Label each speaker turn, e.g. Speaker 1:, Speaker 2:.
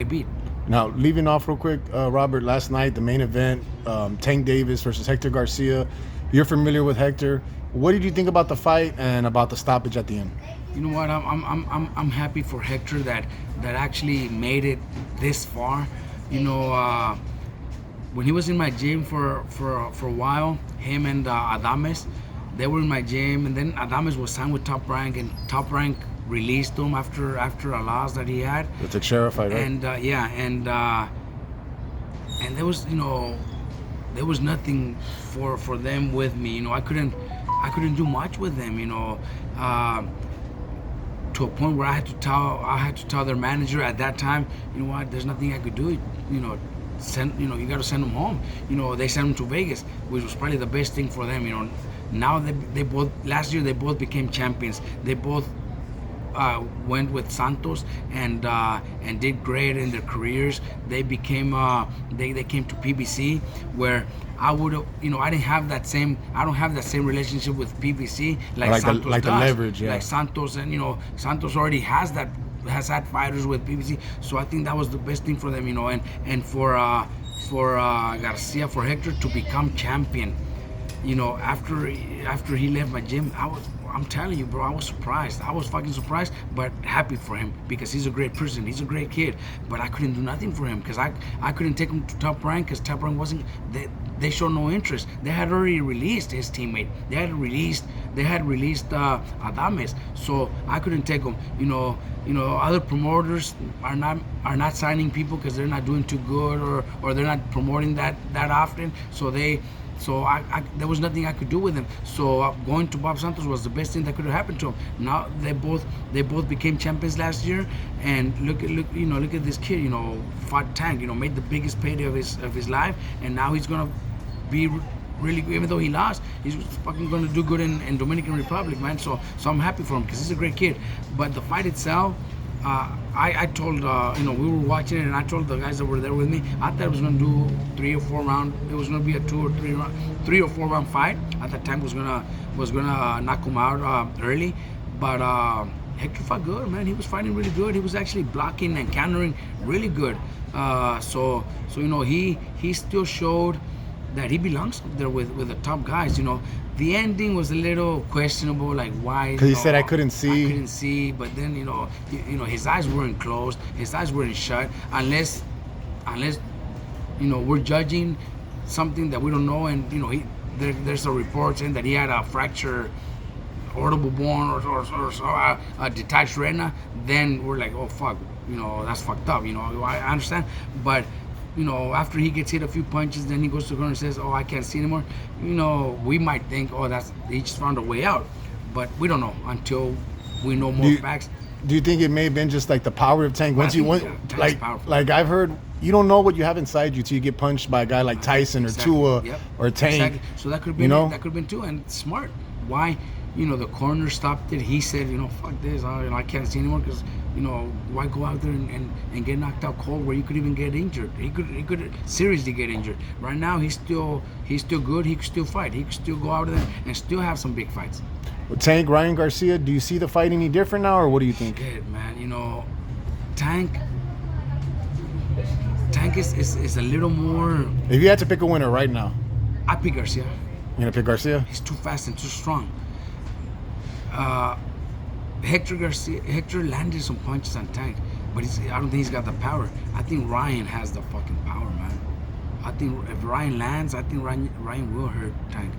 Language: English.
Speaker 1: beat.
Speaker 2: Now, leaving off real quick, Robert, last night, the main event, Tank Davis versus Hector Garcia. You're familiar with Hector. What did you think about the fight and about the stoppage at the end?
Speaker 1: You know what? I'm happy for Hector that actually made it this far. You know, when he was in my gym for a while, him and Adames, they were in my gym, and then Adames was signed with Top Rank, and Top Rank released him after a loss that he had.
Speaker 2: The Teixeira fight, right?
Speaker 1: And and there was, you know, there was nothing for them with me. You know, I couldn't do much with them. You know, to a point where I had to tell their manager at that time, you know what, there's nothing I could do. You know, you got to send them home. You know, they sent them to Vegas, which was probably the best thing for them. You know, now they both, last year they both became champions. They both went with Santos and did great in their careers. They became they came to PBC, where I would have, you know, I don't have that same relationship with PBC like Santos
Speaker 2: like
Speaker 1: does.
Speaker 2: The leverage, yeah.
Speaker 1: Like Santos, and you know, Santos already has had fighters with PBC, so I think that was the best thing for them, you know, and for Garcia, for Hector to become champion, you know, after he left my gym, I'm telling you, bro, I was surprised. I was fucking surprised, but happy for him because he's a great person. He's a great kid. But I couldn't do nothing for him because I couldn't take him to Top Rank because Top Rank wasn't. They showed no interest. They had already released his teammate. They had released Adames. So I couldn't take him. You know, other promoters are not signing people because they're not doing too good or they're not promoting that often. So there was nothing I could do with him. So going to Bob Santos was the best thing that could have happened to him. Now they both became champions last year, and look at this kid. You know, fought Tank. You know, made the biggest payday of his life, and now he's gonna be really good. Even though he lost, he's fucking gonna do good in Dominican Republic, man. So I'm happy for him because he's a great kid. But the fight itself, I told, you know, we were watching it, and I told the guys that were there with me, I thought it was going to do 3 or 4 rounds. It was going to be a 3 or 4 round fight. At that time, was gonna knock him out early. But Hector fought good, man. He was fighting really good. He was actually blocking and countering really good. So you know, he still showed that he belongs up there with the top guys. You know, the ending was a little questionable, like why?
Speaker 2: Because he said I couldn't see.
Speaker 1: I couldn't see, but then you know, his eyes weren't closed, his eyes weren't shut, unless you know, we're judging something that we don't know, and you know, there's a report saying that he had a fracture, audible bone or a detached retina. Then we're like, oh fuck, you know, that's fucked up. You know, I understand, but you know, after he gets hit a few punches, then he goes to the corner and says, oh, I can't see anymore. You know, we might think, oh, he just found a way out. But we don't know until we know more facts.
Speaker 2: Do you think it may have been just like the power of Tank? Once you went, like I've heard, you don't know what you have inside you till you get punched by a guy like Tyson or Tua or Tank.
Speaker 1: Exactly. So that could have been, that could have been too, and smart. Why? You know, the corner stopped it. He said, you know, fuck this. I can't see anymore because, you know, why go out there and get knocked out cold where you could even get injured? He could seriously get injured. Right now, he's still good. He could still fight. He could still go out there and still have some big fights.
Speaker 2: Well, Tank, Ryan Garcia, do you see the fight any different now, or what do you think?
Speaker 1: Shit, man. You know, Tank is a little more.
Speaker 2: If you had to pick a winner right now,
Speaker 1: I pick Garcia.
Speaker 2: You're gonna pick Garcia?
Speaker 1: He's too fast and too strong. Hector landed some punches on Tank, but I don't think he's got the power. I think Ryan has the fucking power, man. I think if Ryan lands, I think Ryan will hurt Tank.